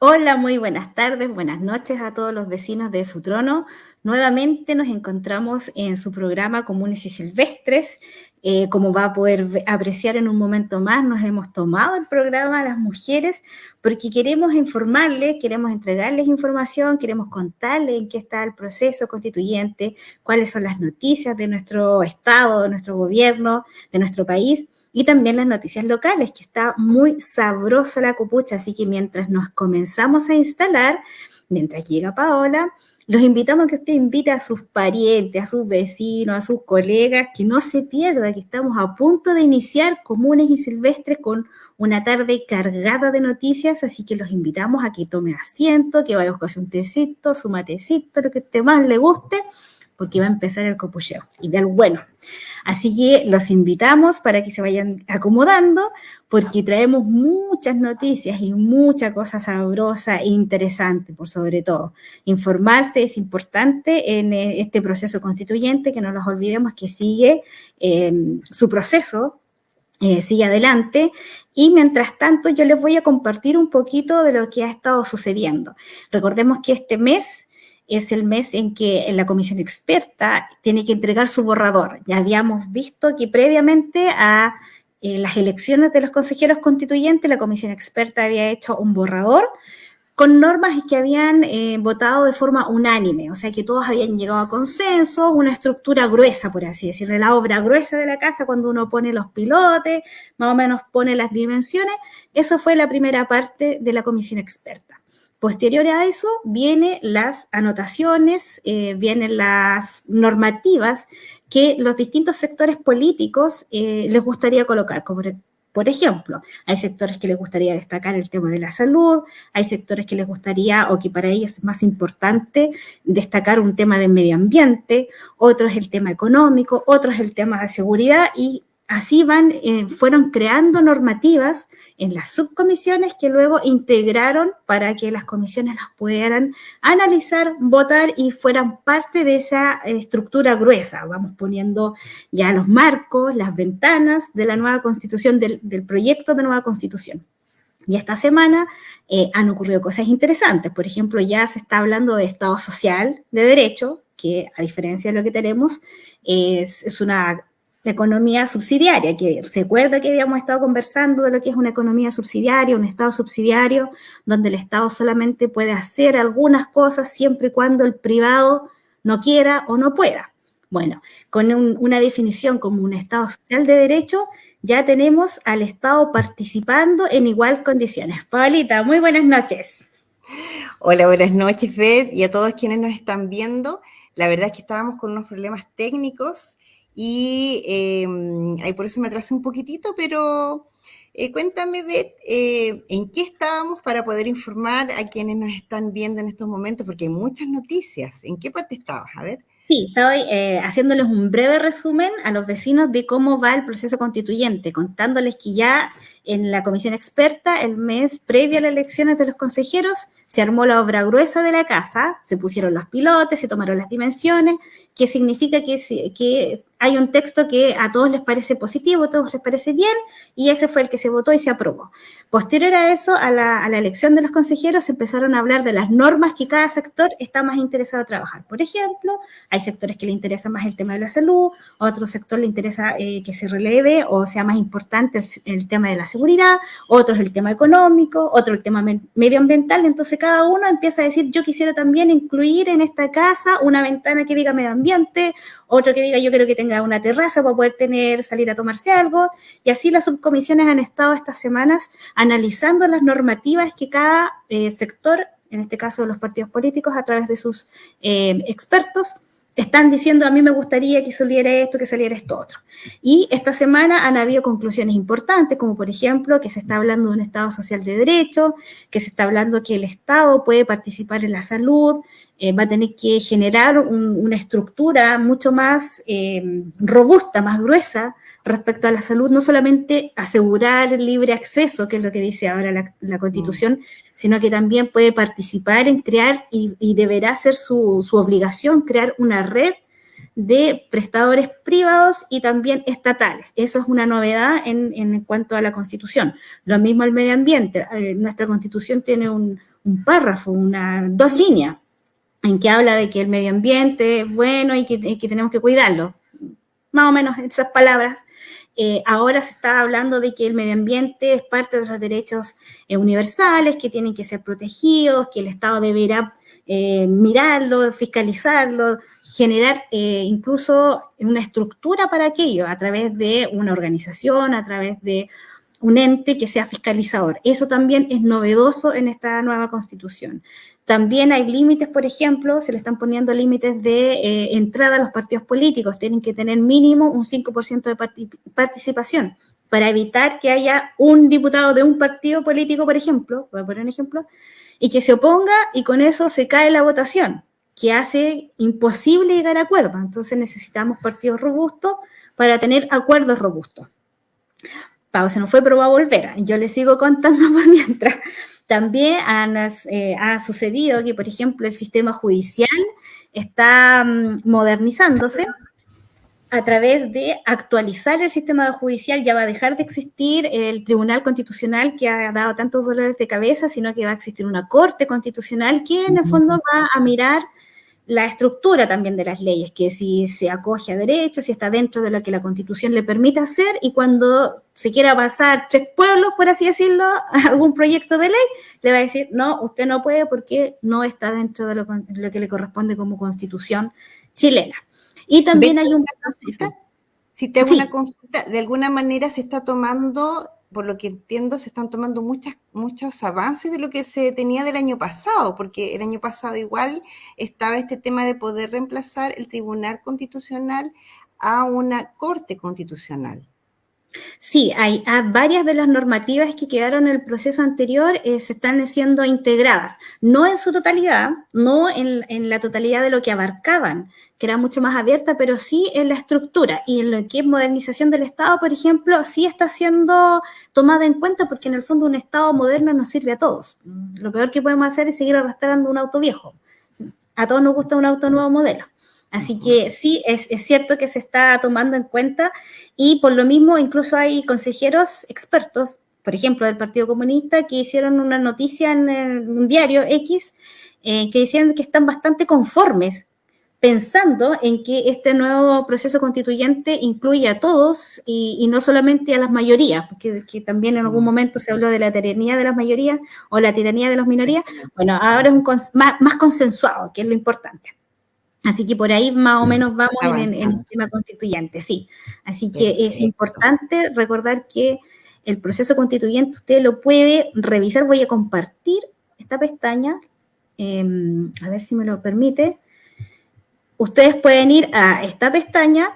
Hola, muy buenas tardes, buenas noches a todos los vecinos de Futrono. Nuevamente nos encontramos en su programa Comunes y Silvestres. Como va a poder apreciar en un momento más, nos hemos tomado el programa a las mujeres porque queremos informarles, queremos entregarles información, queremos contarles en qué está el proceso constituyente, cuáles son las noticias de nuestro estado, de nuestro gobierno, de nuestro país. Y también las noticias locales, que está muy sabrosa la copucha, así que mientras nos comenzamos a instalar, mientras llega Paola, los invitamos a que usted invite a sus parientes, a sus vecinos, a sus colegas, que no se pierda, que estamos a punto de iniciar Comunes y Silvestres con una tarde cargada de noticias, así que los invitamos a que tome asiento, que vaya a buscarse un tecito, su matecito, lo que a usted más le guste, porque va a empezar el copucheo, y del bueno. Así que los invitamos para que se vayan acomodando, porque traemos muchas noticias y mucha cosa sabrosa e interesante, por sobre todo. Informarse es importante en este proceso constituyente, que no nos olvidemos que sigue su proceso, sigue adelante, y mientras tanto yo les voy a compartir un poquito de lo que ha estado sucediendo. Recordemos que este mes es el mes en que la comisión experta tiene que entregar su borrador. Ya habíamos visto que previamente a las elecciones de los consejeros constituyentes, la comisión experta había hecho un borrador con normas que habían votado de forma unánime, o sea que todos habían llegado a consenso, una estructura gruesa, por así decirlo, la obra gruesa de la casa, cuando uno pone los pilotes, más o menos pone las dimensiones. Eso fue la primera parte de la comisión experta. Posterior a eso vienen las anotaciones, vienen las normativas que los distintos sectores políticos les gustaría colocar, como por ejemplo, hay sectores que les gustaría destacar el tema de la salud, hay sectores que les gustaría, o que para ellos es más importante, destacar un tema de medio ambiente, otro es el tema económico, otro es el tema de seguridad, y así fueron creando normativas en las subcomisiones que luego integraron para que las comisiones las pudieran analizar, votar y fueran parte de esa estructura gruesa. Vamos poniendo ya los marcos, las ventanas de la nueva constitución, del proyecto de nueva constitución. Y esta semana han ocurrido cosas interesantes. Por ejemplo, ya se está hablando de Estado social de derecho, que a diferencia de lo que tenemos, es una economía subsidiaria, que se acuerda que habíamos estado conversando de lo que es una economía subsidiaria, un Estado subsidiario, donde el Estado solamente puede hacer algunas cosas siempre y cuando el privado no quiera o no pueda. Bueno, con una definición como un Estado social de derecho, ya tenemos al Estado participando en igual condiciones. Pablita, muy buenas noches. Hola, buenas noches, Fed, y a todos quienes nos están viendo. La verdad es que estábamos con unos problemas técnicos y ahí por eso me atrasé un poquitito, pero cuéntame, Beth, ¿en qué estábamos para poder informar a quienes nos están viendo en estos momentos? Porque hay muchas noticias. ¿En qué parte estabas? A ver. Sí, estoy haciéndoles un breve resumen a los vecinos de cómo va el proceso constituyente, contándoles que ya en la comisión experta, el mes previo a las elecciones de los consejeros, se armó la obra gruesa de la casa, se pusieron los pilotes, se tomaron las dimensiones, que significa que hay un texto que a todos les parece positivo, a todos les parece bien, y ese fue el que se votó y se aprobó. Posterior a eso, a la elección de los consejeros, se empezaron a hablar de las normas que cada sector está más interesado en trabajar. Por ejemplo, hay sectores que le interesa más el tema de la salud, a otro sector le interesa que se releve o sea más importante el tema de la seguridad, otro es el tema económico, otro el tema medioambiental. Entonces cada uno empieza a decir, yo quisiera también incluir en esta casa una ventana que diga medio ambiente, otro que diga yo quiero que tenga una terraza para poder salir a tomarse algo, y así las subcomisiones han estado estas semanas analizando las normativas que cada sector, en este caso los partidos políticos, a través de sus expertos, están diciendo a mí me gustaría que saliera esto otro. Y esta semana han habido conclusiones importantes, como por ejemplo que se está hablando de un Estado social de derecho, que se está hablando que el Estado puede participar en la salud, va a tener que generar una estructura mucho más robusta, más gruesa respecto a la salud, no solamente asegurar el libre acceso, que es lo que dice ahora la Constitución, sino que también puede participar en crear y deberá ser su obligación crear una red de prestadores privados y también estatales. Eso es una novedad en cuanto a la Constitución. Lo mismo el medio ambiente. Nuestra Constitución tiene un un párrafo, dos líneas, en que habla de que el medio ambiente es bueno y que tenemos que cuidarlo. Más o menos esas palabras. Ahora se está hablando de que el medio ambiente es parte de los derechos universales, que tienen que ser protegidos, que el Estado deberá mirarlo, fiscalizarlo, generar incluso una estructura para aquello a través de una organización, a través de un ente que sea fiscalizador. Eso también es novedoso en esta nueva Constitución. También hay límites, por ejemplo, se le están poniendo límites de entrada a los partidos políticos. Tienen que tener mínimo un 5% de participación para evitar que haya un diputado de un partido político, por ejemplo, voy a poner un ejemplo, y que se oponga y con eso se cae la votación, que hace imposible llegar a acuerdos. Entonces necesitamos partidos robustos para tener acuerdos robustos. Pau se nos fue, pero va a volver. Yo le sigo contando por mientras. También ha sucedido que, por ejemplo, el sistema judicial está modernizándose a través de actualizar el sistema judicial. Ya va a dejar de existir el Tribunal Constitucional que ha dado tantos dolores de cabeza, sino que va a existir una Corte Constitucional que en el fondo va a mirar la estructura también de las leyes, que si se acoge a derechos, si está dentro de lo que la Constitución le permite hacer, y cuando se quiera pasar 3 pueblos, por así decirlo, a algún proyecto de ley, le va a decir, no, usted no puede porque no está dentro de lo que le corresponde como Constitución chilena. Y también hay un proceso. Si te hago una consulta, de alguna manera se está tomando, por lo que entiendo, se están tomando muchos avances de lo que se tenía del año pasado, porque el año pasado igual estaba este tema de poder reemplazar el Tribunal Constitucional a una Corte Constitucional. Sí, hay varias de las normativas que quedaron en el proceso anterior se están siendo integradas, no en su totalidad, no en la totalidad de lo que abarcaban, que era mucho más abierta, pero sí en la estructura y en lo que es modernización del Estado, por ejemplo, sí está siendo tomada en cuenta porque en el fondo un Estado moderno nos sirve a todos. Lo peor que podemos hacer es seguir arrastrando un auto viejo. A todos nos gusta un auto nuevo modelo. Así que sí, es cierto que se está tomando en cuenta y por lo mismo incluso hay consejeros expertos, por ejemplo, del Partido Comunista, que hicieron una noticia en un diario X que decían que están bastante conformes pensando en que este nuevo proceso constituyente incluye a todos y no solamente a las mayorías, porque que también en algún momento se habló de la tiranía de las mayorías o la tiranía de las minorías. Bueno, ahora es más consensuado, que es lo importante. Así que por ahí más o menos vamos en el tema constituyente, sí. Así que es importante recordar que el proceso constituyente usted lo puede revisar. Voy a compartir esta pestaña, a ver si me lo permite. Ustedes pueden ir a esta pestaña,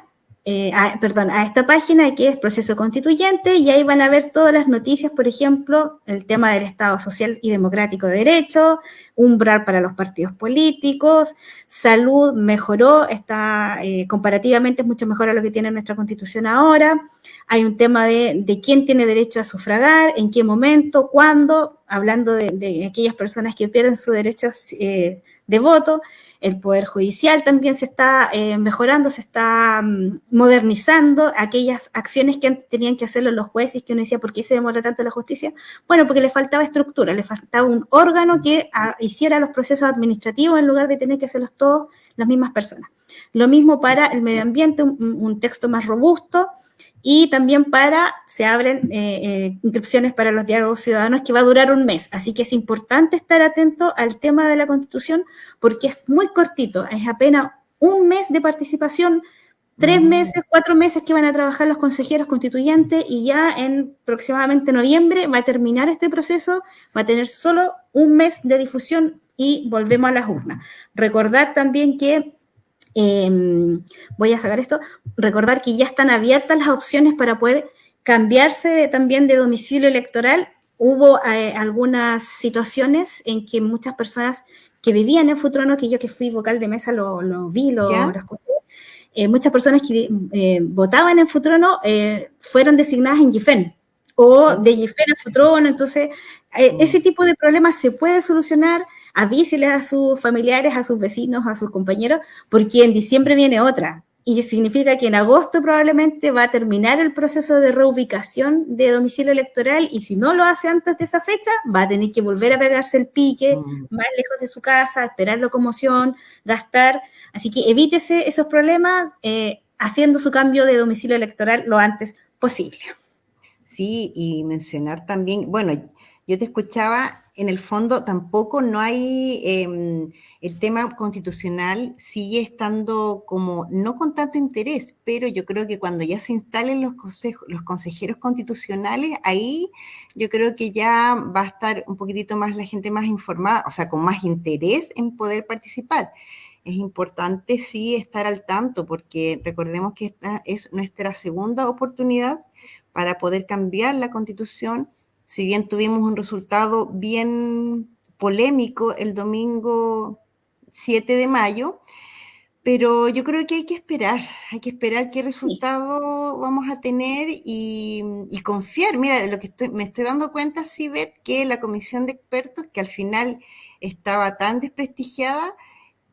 a esta página que es Proceso Constituyente, y ahí van a ver todas las noticias, por ejemplo, el tema del Estado Social y Democrático de Derecho, umbral para los partidos políticos, salud mejoró, está comparativamente es mucho mejor a lo que tiene nuestra Constitución ahora. Hay un tema de quién tiene derecho a sufragar, en qué momento, cuándo, hablando de aquellas personas que pierden sus derechos de voto. El Poder Judicial también se está mejorando, se está modernizando. Aquellas acciones que antes tenían que hacerlo los jueces, que uno decía, ¿por qué se demora tanto la justicia? Bueno, porque le faltaba estructura, le faltaba un órgano que hiciera los procesos administrativos en lugar de tener que hacerlos todos las mismas personas. Lo mismo para el medio ambiente, un texto más robusto, y también se abren inscripciones para los diálogos ciudadanos que va a durar un mes. Así que es importante estar atento al tema de la Constitución porque es muy cortito, es apenas un mes de participación, 3 meses, 4 meses que van a trabajar los consejeros constituyentes y ya en aproximadamente noviembre va a terminar este proceso, va a tener solo un mes de difusión y volvemos a las urnas. Recordar también que voy a sacar esto, recordar que ya están abiertas las opciones para poder cambiarse también de domicilio electoral. Hubo algunas situaciones en que muchas personas que vivían en Futrono, que yo que fui vocal de mesa lo vi, lo escuché, muchas personas que votaban en Futrono fueron designadas en Gifén o de Gifén a Futrono. Entonces ese tipo de problemas se puede solucionar. Avíseles a sus familiares, a sus vecinos, a sus compañeros, porque en diciembre viene otra y significa que en agosto probablemente va a terminar el proceso de reubicación de domicilio electoral, y si no lo hace antes de esa fecha, va a tener que volver a pegarse el pique más lejos de su casa, esperar locomoción, gastar. Así que evítese esos problemas haciendo su cambio de domicilio electoral lo antes posible. Sí, y mencionar también, bueno, yo te escuchaba, en el fondo tampoco no hay, el tema constitucional sigue estando como, no con tanto interés, pero yo creo que cuando ya se instalen los consejeros constitucionales, ahí yo creo que ya va a estar un poquitito más la gente más informada, o sea, con más interés en poder participar. Es importante, sí, estar al tanto, porque recordemos que esta es nuestra segunda oportunidad para poder cambiar la Constitución. Si bien tuvimos un resultado bien polémico el domingo 7 de mayo, pero yo creo que hay que esperar qué resultado vamos a tener y confiar. Mira, de lo que me estoy dando cuenta, sí, Beth, que la comisión de expertos, que al final estaba tan desprestigiada,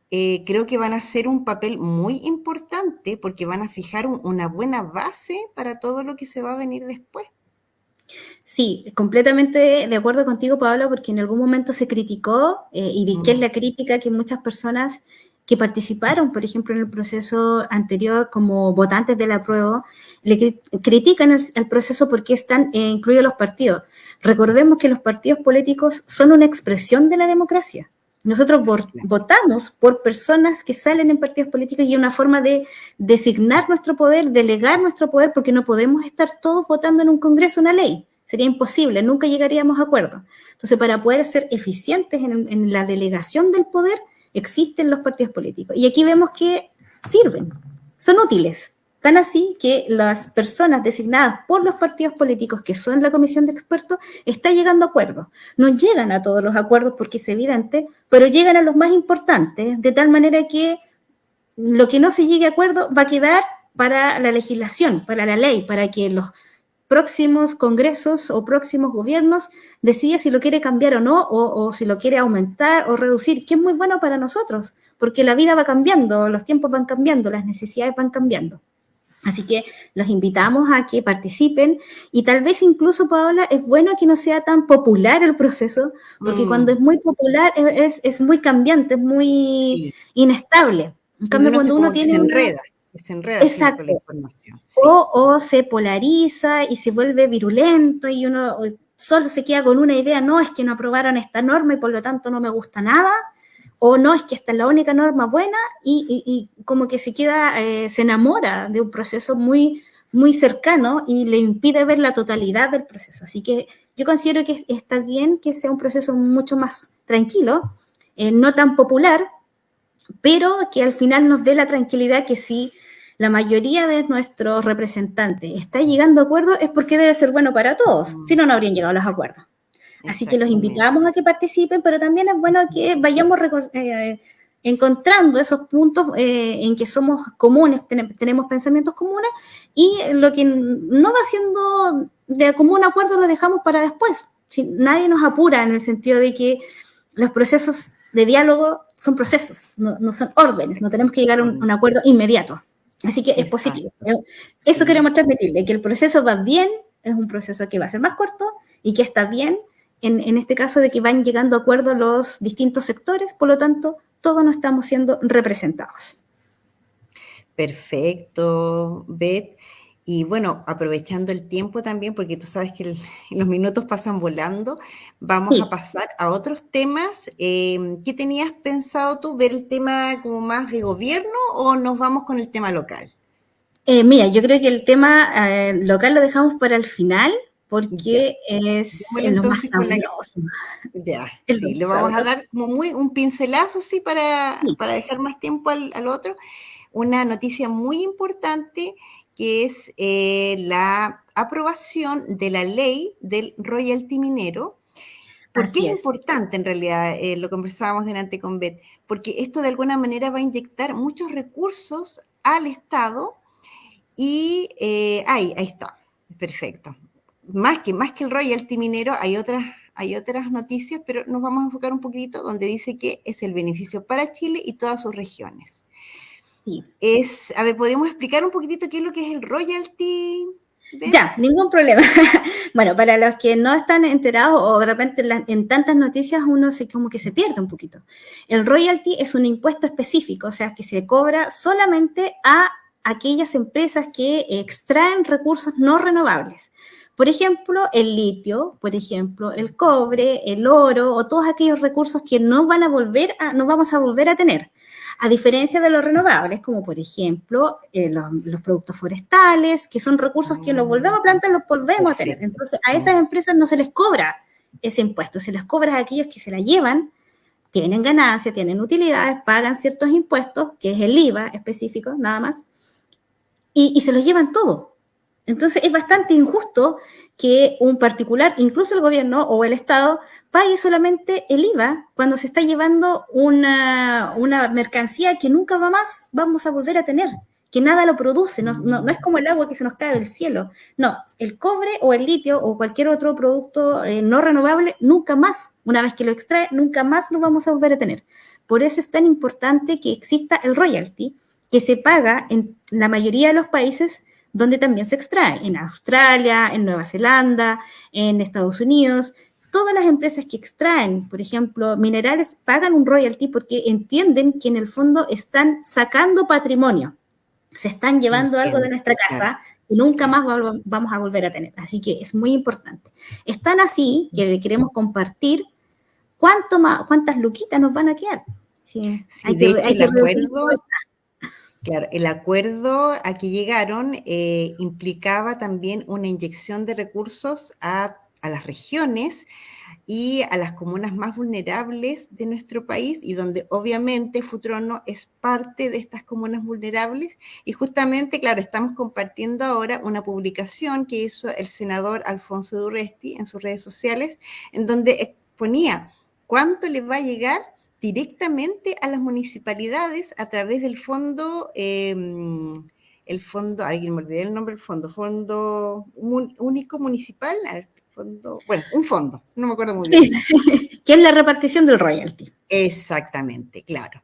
creo que van a hacer un papel muy importante porque van a fijar una buena base para todo lo que se va a venir después. Sí, completamente de acuerdo contigo, Paola, porque en algún momento se criticó, y vi que es la crítica que muchas personas que participaron, por ejemplo, en el proceso anterior como votantes del apruebo, le critican el proceso porque están incluidos los partidos. Recordemos que los partidos políticos son una expresión de la democracia. Nosotros votamos por personas que salen en partidos políticos y es una forma de designar nuestro poder, delegar nuestro poder, porque no podemos estar todos votando en un congreso una ley. Sería imposible, nunca llegaríamos a acuerdo. Entonces, para poder ser eficientes en la delegación del poder, existen los partidos políticos. Y aquí vemos que sirven, son útiles. Tan así que las personas designadas por los partidos políticos, que son la comisión de expertos, están llegando a acuerdos. No llegan a todos los acuerdos porque es evidente, pero llegan a los más importantes, de tal manera que lo que no se llegue a acuerdo va a quedar para la legislación, para la ley, para que los próximos congresos o próximos gobiernos decida si lo quiere cambiar o no, o si lo quiere aumentar o reducir, que es muy bueno para nosotros, porque la vida va cambiando, los tiempos van cambiando, las necesidades van cambiando. Así que los invitamos a que participen y tal vez incluso, Paola, es bueno que no sea tan popular el proceso, porque cuando es muy popular es muy cambiante, es muy inestable. En cambio, cuando uno tiene se enreda siempre la información. Sí. O se polariza y se vuelve virulento y uno solo se queda con una idea, no, es que no aprobaron esta norma y por lo tanto no me gusta nada, o no, es que esta es la única norma buena y como que se queda, se enamora de un proceso muy, muy cercano y le impide ver la totalidad del proceso. Así que yo considero que está bien que sea un proceso mucho más tranquilo, no tan popular, pero que al final nos dé la tranquilidad que si la mayoría de nuestros representantes está llegando a acuerdos es porque debe ser bueno para todos, si no, no habrían llegado a los acuerdos. Así que los invitamos a que participen, pero también es bueno que vayamos encontrando esos puntos en que somos comunes, tenemos pensamientos comunes, y lo que no va siendo de común acuerdo lo dejamos para después. Nadie nos apura en el sentido de que los procesos de diálogo son procesos, no son órdenes, no tenemos que llegar a un acuerdo inmediato. Así que es positivo. Eso queremos transmitirle, que el proceso va bien, es un proceso que va a ser más corto y que está bien, en este caso de que van llegando a acuerdo los distintos sectores, por lo tanto, todos no estamos siendo representados. Perfecto, Beth. Y bueno, aprovechando el tiempo también, porque tú sabes que los minutos pasan volando, vamos a pasar a otros temas. ¿Qué tenías pensado tú? ¿Ver el tema como más de gobierno o nos vamos con el tema local? Mira, yo creo que el tema local lo dejamos para el final, porque es lo más sabroso. Sí, le vamos a dar como un pincelazo, sí, para dejar más tiempo al otro. Una noticia muy importante que es la aprobación de la ley del royalty minero. ¿Por qué es importante en realidad? Lo conversábamos delante con Beth, porque esto de alguna manera va a inyectar muchos recursos al Estado y ahí está, perfecto. Más que el royalty minero, hay otras noticias, pero nos vamos a enfocar un poquito donde dice que es el beneficio para Chile y todas sus regiones. Sí. a ver, ¿podríamos explicar un poquitito qué es lo que es el royalty? Ya, ningún problema. Bueno, para los que no están enterados o de repente en tantas noticias uno como que se pierde un poquito. El royalty es un impuesto específico, o sea, que se cobra solamente a aquellas empresas que extraen recursos no renovables. Por ejemplo, el litio, por ejemplo, el cobre, el oro o todos aquellos recursos que no vamos a volver a tener. A diferencia de los renovables, como por ejemplo los productos forestales, que son recursos que los volvemos a plantar, los volvemos a tener. Entonces, a esas empresas no se les cobra ese impuesto, se les cobra a aquellos que se la llevan, tienen ganancias, tienen utilidades, pagan ciertos impuestos, que es el IVA específico, nada más, y se los llevan todo. Entonces, es bastante injusto que un particular, incluso el gobierno o el Estado, pague solamente el IVA cuando se está llevando una mercancía que nunca más vamos a volver a tener, que nada lo produce, no es como el agua que se nos cae del cielo. No, el cobre o el litio o cualquier otro producto no renovable, nunca más, una vez que lo extrae, nunca más lo vamos a volver a tener. Por eso es tan importante que exista el royalty, que se paga en la mayoría de los países donde también se extrae, en Australia, en Nueva Zelanda, en Estados Unidos. Todas las empresas que extraen, por ejemplo, minerales, pagan un royalty porque entienden que en el fondo están sacando patrimonio, se están llevando algo de nuestra casa que nunca más vamos a volver a tener. Así que es muy importante. Es tan así que queremos compartir cuántas luquitas nos van a quedar. Sí, hay que reducir todo esto. Claro, el acuerdo a que llegaron implicaba también una inyección de recursos a las regiones y a las comunas más vulnerables de nuestro país y donde obviamente Futrono es parte de estas comunas vulnerables y justamente, claro, estamos compartiendo ahora una publicación que hizo el senador Alfonso Durresti en sus redes sociales en donde exponía cuánto le va a llegar directamente a las municipalidades a través del fondo, el fondo, me olvidé el nombre del fondo, Fondo Único Municipal, un fondo, no me acuerdo muy bien. Sí, que es la repartición del royalty. Exactamente, claro.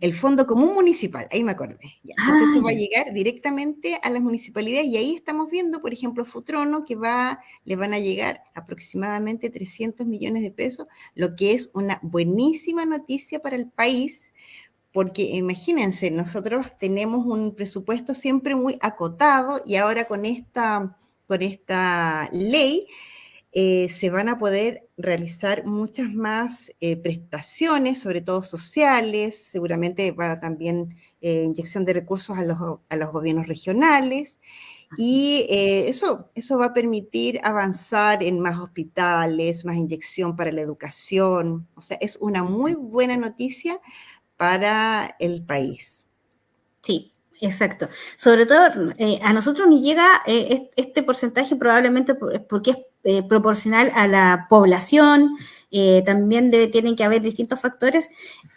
El Fondo Común Municipal, ahí me acordé. Ya. Entonces eso va a llegar directamente a las municipalidades y ahí estamos viendo, por ejemplo, Futrono, que le van a llegar aproximadamente 300 millones de pesos, lo que es una buenísima noticia para el país, porque imagínense, nosotros tenemos un presupuesto siempre muy acotado y ahora con esta ley se van a poder realizar muchas más prestaciones, sobre todo sociales, seguramente va también inyección de recursos a los gobiernos regionales, y eso va a permitir avanzar en más hospitales, más inyección para la educación, o sea, es una muy buena noticia para el país. Sí, exacto. Sobre todo, a nosotros nos llega este porcentaje probablemente porque es proporcional a la población, también tienen que haber distintos factores,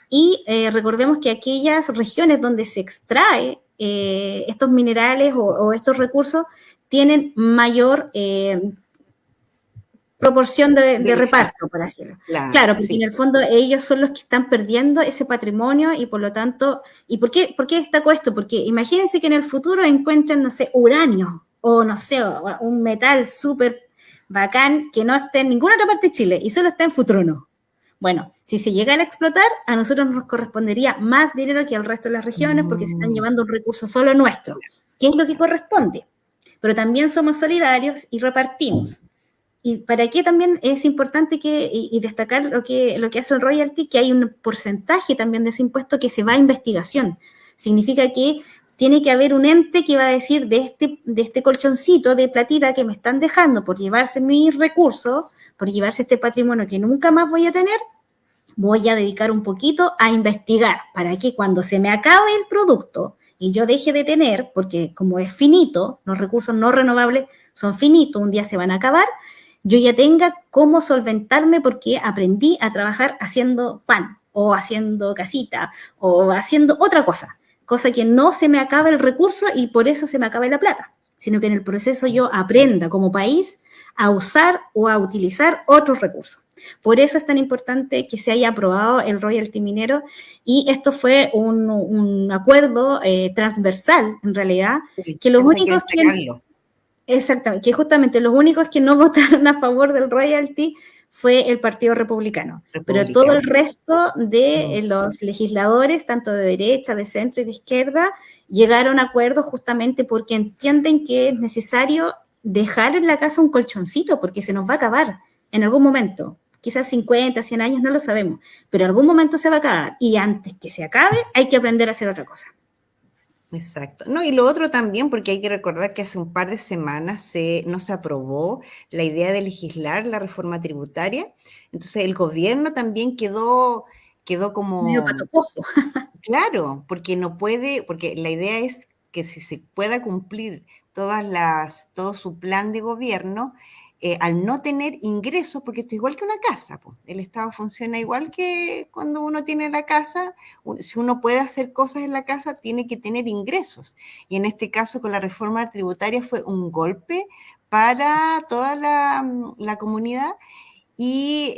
y recordemos que aquellas regiones donde se extrae estos minerales o estos recursos tienen mayor proporción de reparto, por así decirlo. Claro, porque sí, en el fondo ellos son los que están perdiendo ese patrimonio y por lo tanto, ¿y por qué destaco esto? Porque imagínense que en el futuro encuentran, no sé, uranio o no sé, un metal súper bacán que no esté en ninguna otra parte de Chile y solo está en Futrono. Bueno, si se llegara a explotar, a nosotros nos correspondería más dinero que al resto de las regiones porque se están llevando un recurso solo nuestro, que es lo que corresponde. Pero también somos solidarios y repartimos. ¿Y para qué también es importante y destacar lo que hace el royalty? Que hay un porcentaje también de ese impuesto que se va a investigación. Significa que tiene que haber un ente que va a decir de este colchoncito de platita que me están dejando por llevarse mis recursos, por llevarse este patrimonio que nunca más voy a tener, voy a dedicar un poquito a investigar para que cuando se me acabe el producto y yo deje de tener, porque como es finito, los recursos no renovables son finitos, un día se van a acabar, yo ya tenga cómo solventarme porque aprendí a trabajar haciendo pan o haciendo casita o haciendo otra cosa que no se me acabe el recurso y por eso se me acabe la plata, sino que en el proceso yo aprenda como país a usar o a utilizar otros recursos. Por eso es tan importante que se haya aprobado el royalty minero, y esto fue un acuerdo transversal, en realidad, Sí, que los eso hay que únicos destacarlo. exactamente, que justamente los únicos que no votaron a favor del royalty fue el Partido Republicano, pero todo el Republicano. resto de los legisladores, tanto de derecha, de centro y de izquierda, llegaron a acuerdos justamente porque entienden que es necesario dejar en la casa un colchoncito, porque se nos va a acabar en algún momento. Quizás 50, 100 años, no lo sabemos, pero en algún momento se va a acabar, y antes que se acabe hay que aprender a hacer otra cosa. Exacto. No, y lo otro también, porque hay que recordar que hace un par de semanas no se aprobó la idea de legislar la reforma tributaria. Entonces el gobierno también quedó Medio como, patocojo. claro, porque no puede, porque la idea es que si se pueda cumplir todo su plan de gobierno, al no tener ingresos, porque esto es igual que una casa, pues, el Estado funciona igual que cuando uno tiene la casa. Si uno puede hacer cosas en la casa, tiene que tener ingresos. Y en este caso, con la reforma tributaria, fue un golpe para toda la comunidad, y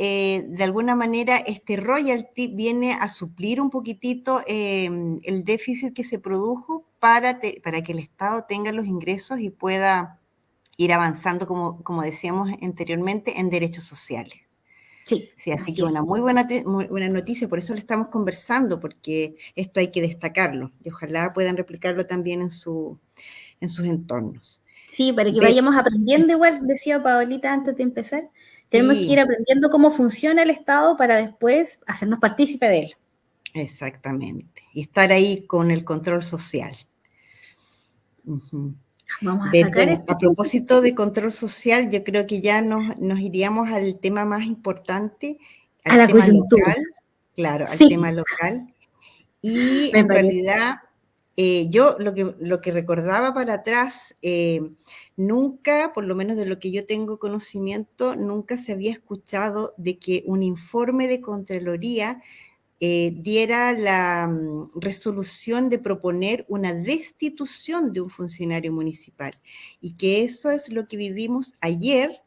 de alguna manera este royalty viene a suplir un poquitito el déficit que se produjo para que el Estado tenga los ingresos y pueda ir avanzando, como decíamos anteriormente, en derechos sociales. Sí, Sí, así que así una es. muy buena noticia, por eso le estamos conversando, porque esto hay que destacarlo y ojalá puedan replicarlo también en sus entornos. Sí, para que Ve, vayamos aprendiendo, igual decía Paolita antes de empezar, tenemos que ir sí, aprendiendo cómo funciona el Estado para después hacernos partícipe de él. exactamente. Y estar ahí con el control social. Ujú. Vamos a Beth, sacar bueno, esto a propósito de control social, yo creo que ya nos iríamos al tema más importante, a al la tema coyuntura. local, claro, al tema Sí, local. Y me en parece. realidad, yo lo que recordaba para atrás, nunca, por lo menos de lo que yo tengo conocimiento, nunca se había escuchado de que un informe de Contraloría diera la resolución de proponer una destitución de un funcionario municipal. Y que eso es lo que vivimos ayer.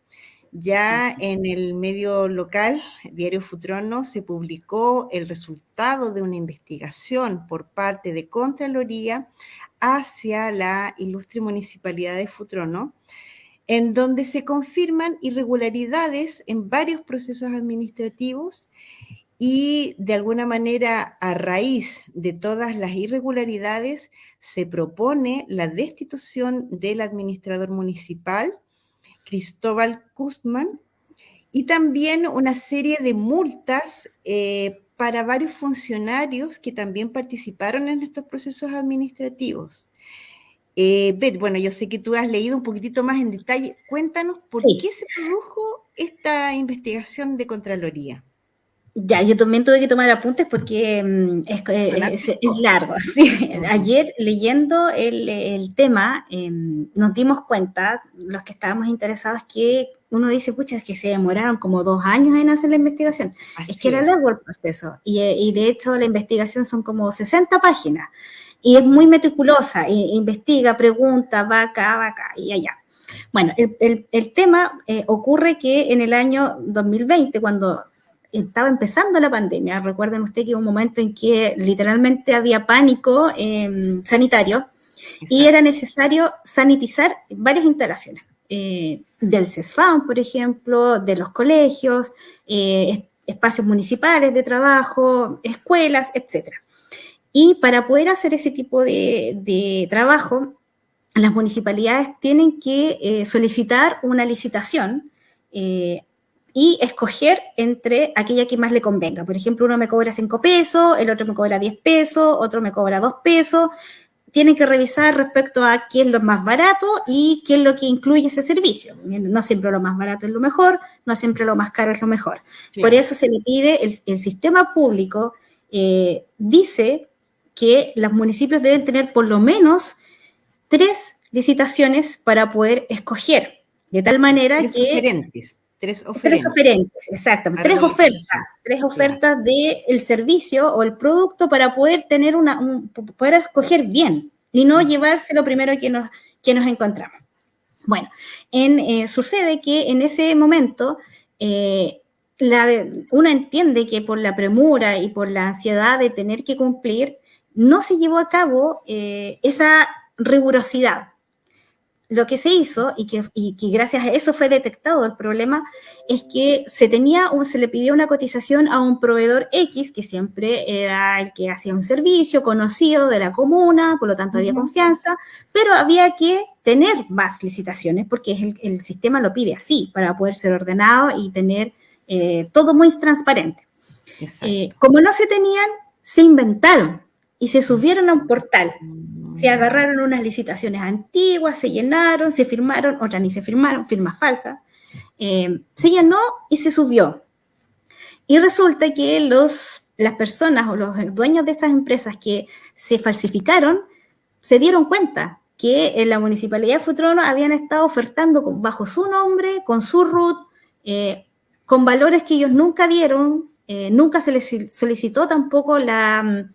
Ya en el medio local, Diario Futrono, se publicó el resultado de una investigación por parte de Contraloría hacia la ilustre municipalidad de Futrono, en donde se confirman irregularidades en varios procesos administrativos, y de alguna manera, a raíz de todas las irregularidades, se propone la destitución del administrador municipal, Cristóbal Kustman, y también una serie de multas para varios funcionarios que también participaron en estos procesos administrativos. Beth, bueno, yo sé que tú has leído un poquitito más en detalle. Cuéntanos por Sí, qué se produjo esta investigación de Contraloría. ya, yo también tuve que tomar apuntes porque Son hartas es cosas. largo. Sí. Ujú. Ayer leyendo el tema, nos dimos cuenta, los que estábamos interesados, que uno dice, pucha, es que se demoraron como 2 años en hacer la investigación. Es que Así era es. largo el proceso, y de hecho la investigación son como 60 páginas, y es muy meticulosa, investiga, pregunta, va acá y allá. Bueno, el tema ocurre que en el año 2020, cuando estaba empezando la pandemia, recuerden ustedes que hubo un momento en que literalmente había pánico sanitario, y era Exacto. necesario sanitizar varias instalaciones, del CESFAM, por ejemplo, de los colegios, espacios municipales de trabajo, escuelas, etc. Y para poder hacer ese tipo de trabajo, las municipalidades tienen que solicitar una licitación, eh, y escoger entre aquella que más le convenga. Por ejemplo, uno me cobra 5 pesos, el otro me cobra 10 pesos, otro me cobra 2 pesos. Tienen que revisar respecto a qué es lo más barato y qué es lo que incluye ese servicio. No siempre lo más barato es lo mejor, no siempre lo más caro es lo mejor. Por Claro. eso se le pide, el sistema público dice que los municipios deben tener por lo menos 3 licitaciones para poder escoger, de tal manera Tres que oferentes. Tres 3 oferentes oferentes, exactamente, para la licitación. tres Claro. ofertas del servicio o el producto para poder tener poder escoger bien y no llevarse lo primero que nos encontramos. Bueno, sucede que en ese momento uno entiende que por la premura y por la ansiedad de tener que cumplir, no se llevó a cabo esa rigurosidad. Lo que se hizo, y que gracias a eso fue detectado el problema, es que se le pidió una cotización a un proveedor X, que siempre era el que hacía un servicio conocido de la comuna, por lo tanto había confianza, pero había que tener más licitaciones, porque el sistema lo pide así, para poder ser ordenado y tener todo muy transparente. Como no se tenían, se inventaron y se subieron a un portal. Se agarraron unas licitaciones antiguas, se llenaron, se firmaron, otras ni se firmaron, firmas falsas. Se llenó y se subió. Y resulta que las personas o los dueños de estas empresas que se falsificaron se dieron cuenta que en la Municipalidad de Futrono habían estado ofertando bajo su nombre, con su RUT, con valores que ellos nunca dieron, nunca se les solicitó tampoco la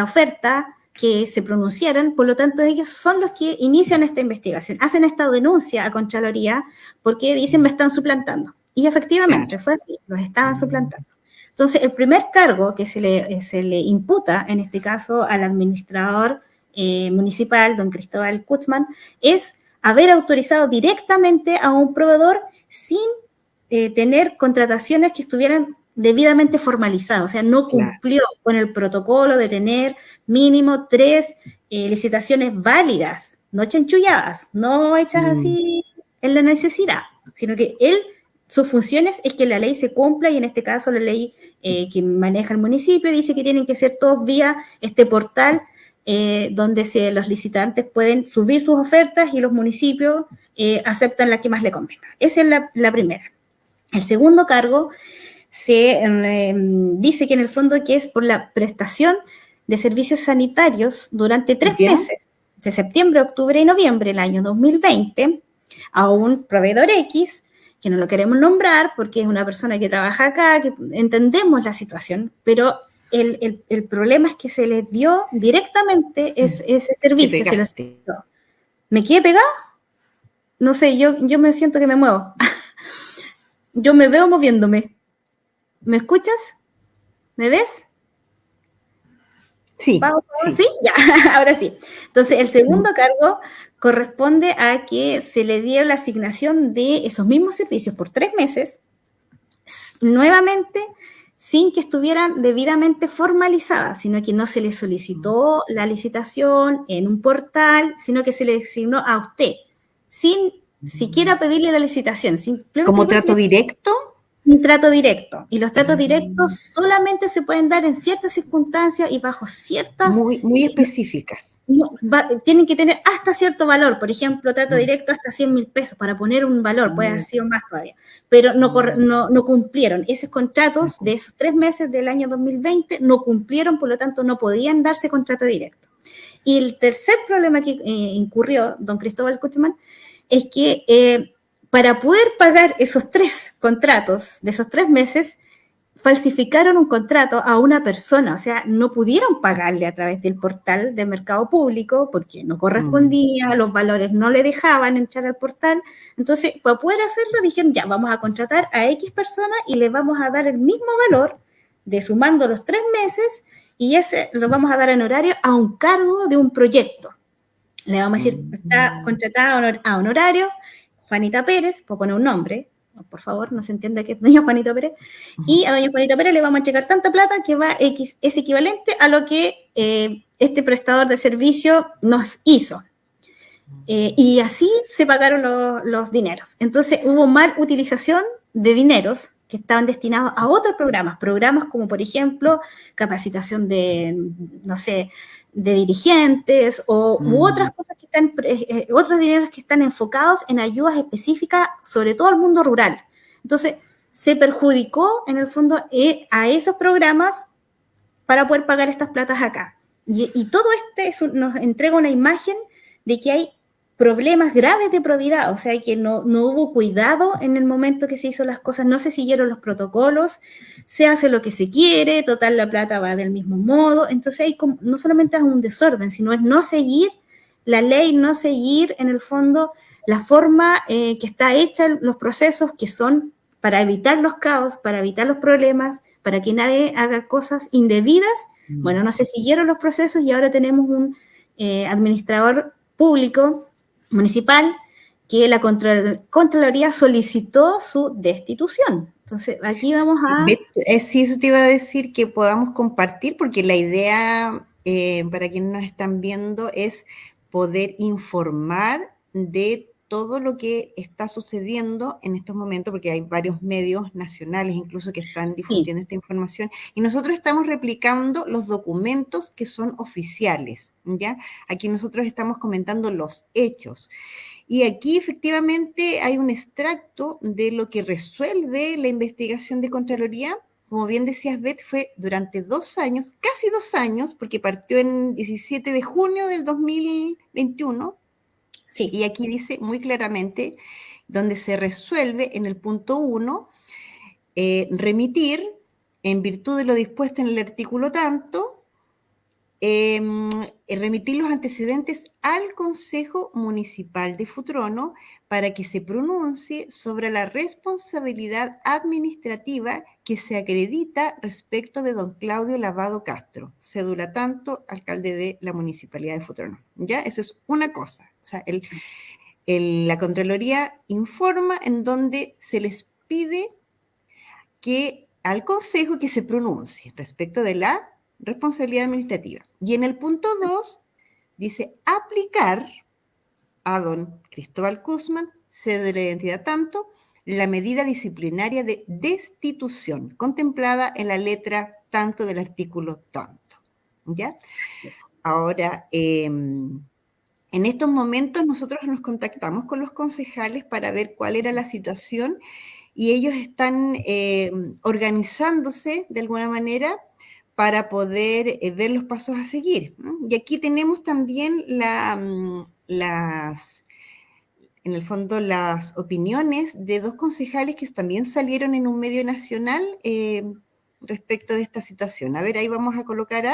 oferta, que se pronunciaran, por lo tanto ellos son los que inician esta investigación, hacen esta denuncia a Contraloría porque dicen me están suplantando. Y efectivamente fue así, los estaban suplantando. Entonces el primer cargo que se le imputa, en este caso al administrador municipal, don Cristóbal Kutzmann, es haber autorizado directamente a un proveedor sin tener contrataciones que estuvieran debidamente formalizado, o sea, no cumplió con el protocolo de tener mínimo 3 licitaciones válidas, no chanchulladas, no hechas así en la necesidad, sino que sus funciones es que la ley se cumpla, y en este caso la ley que maneja el municipio dice que tienen que ser todos vía este portal donde los licitantes pueden subir sus ofertas y los municipios aceptan la que más le convenga. Esa es la primera. El segundo cargo se dice que en el fondo que es por la prestación de servicios sanitarios durante 3 meses, de septiembre, octubre y noviembre del año 2020, a un proveedor X, que no lo queremos nombrar porque es una persona que trabaja acá, que entendemos la situación, pero el problema es que se les dio directamente ese servicio. ¿Me quedé pegado? No sé, yo me siento que me muevo. Yo me veo moviéndome. ¿Me escuchas? ¿Me ves? Sí. ¿Vamos? ¿Sí? Ya, ahora sí. Entonces, el segundo cargo corresponde a que se le dio la asignación de esos mismos servicios por 3 meses, nuevamente, sin que estuvieran debidamente formalizadas, sino que no se le solicitó la licitación en un portal, sino que se le asignó a usted, sin siquiera pedirle la licitación. Simplemente ¿como trato directo? Un trato directo. Y los tratos directos solamente se pueden dar en ciertas circunstancias y bajo ciertas... Muy específicas. Tienen que tener hasta cierto valor. Por ejemplo, trato directo hasta 100.000 pesos, para poner un valor, puede haber sido más todavía. Pero no cumplieron. Esos contratos de esos 3 meses del año 2020 no cumplieron, por lo tanto no podían darse contrato directo. Y el tercer problema que incurrió don Cristóbal Kutzmann es que... para poder pagar esos 3 contratos de esos 3 meses, falsificaron un contrato a una persona, o sea, no pudieron pagarle a través del portal de mercado público porque no correspondía, los valores no le dejaban entrar al portal. Entonces, para poder hacerlo, dijeron, ya, vamos a contratar a X persona y le vamos a dar el mismo valor de sumando los 3 meses, y ese lo vamos a dar en horario a un cargo de un proyecto. Le vamos a decir, está contratada a honorario Juanita Pérez, puedo poner un nombre, por favor, no se entiende que es doña Juanita Pérez, y a doña Juanita Pérez le vamos a entregar tanta plata que es equivalente a lo que este prestador de servicio nos hizo. Y así se pagaron los dineros. Entonces hubo mal utilización de dineros que estaban destinados a otros programas como por ejemplo capacitación de, no sé, de dirigentes u otras cosas que están, otros dineros que están enfocados en ayudas específicas, sobre todo al mundo rural. Entonces, se perjudicó en el fondo a esos programas para poder pagar estas platas acá. Y todo nos entrega una imagen de que hay problemas graves de probidad, o sea, que no hubo cuidado en el momento que se hizo las cosas, no se siguieron los protocolos, se hace lo que se quiere, total la plata va del mismo modo. Entonces no solamente es un desorden, sino es no seguir la ley, no seguir en el fondo la forma que está hecha, los procesos que son para evitar los caos, para evitar los problemas, para que nadie haga cosas indebidas. Bueno, no se siguieron los procesos y ahora tenemos un administrador público municipal que la Contraloría solicitó su destitución. Entonces, aquí vamos a... Sí, eso te iba a decir, que podamos compartir, porque la idea, para quienes nos están viendo, es poder informar de todo lo que está sucediendo en estos momentos, porque hay varios medios nacionales incluso que están difundiendo esta información, y nosotros estamos replicando los documentos que son oficiales, ¿ya? Aquí nosotros estamos comentando los hechos. Y aquí efectivamente hay un extracto de lo que resuelve la investigación de Contraloría. Como bien decías, Beth, fue durante 2 años, casi 2 años, porque partió en 17 de junio del 2021. Sí. Y aquí dice muy claramente, donde se resuelve en el punto 1, remitir, en virtud de lo dispuesto en el artículo tanto, remitir los antecedentes al Consejo Municipal de Futrono para que se pronuncie sobre la responsabilidad administrativa que se acredita respecto de don Claudio Lavado Castro, cédula tanto, alcalde de la Municipalidad de Futrono. ¿Ya? Eso es una cosa. O sea, la Contraloría informa en donde se les pide que al Consejo que se pronuncie respecto de la responsabilidad administrativa. Y en el punto 2 dice aplicar a don Cristóbal Kuzman, cédula de identidad tanto, la medida disciplinaria de destitución contemplada en la letra tanto del artículo tanto. ¿Ya? Ahora, en estos momentos nosotros nos contactamos con los concejales para ver cuál era la situación y ellos están organizándose de alguna manera para poder ver los pasos a seguir. Y aquí tenemos también en el fondo, las opiniones de 2 concejales que también salieron en un medio nacional respecto de esta situación. A ver, ahí vamos a colocar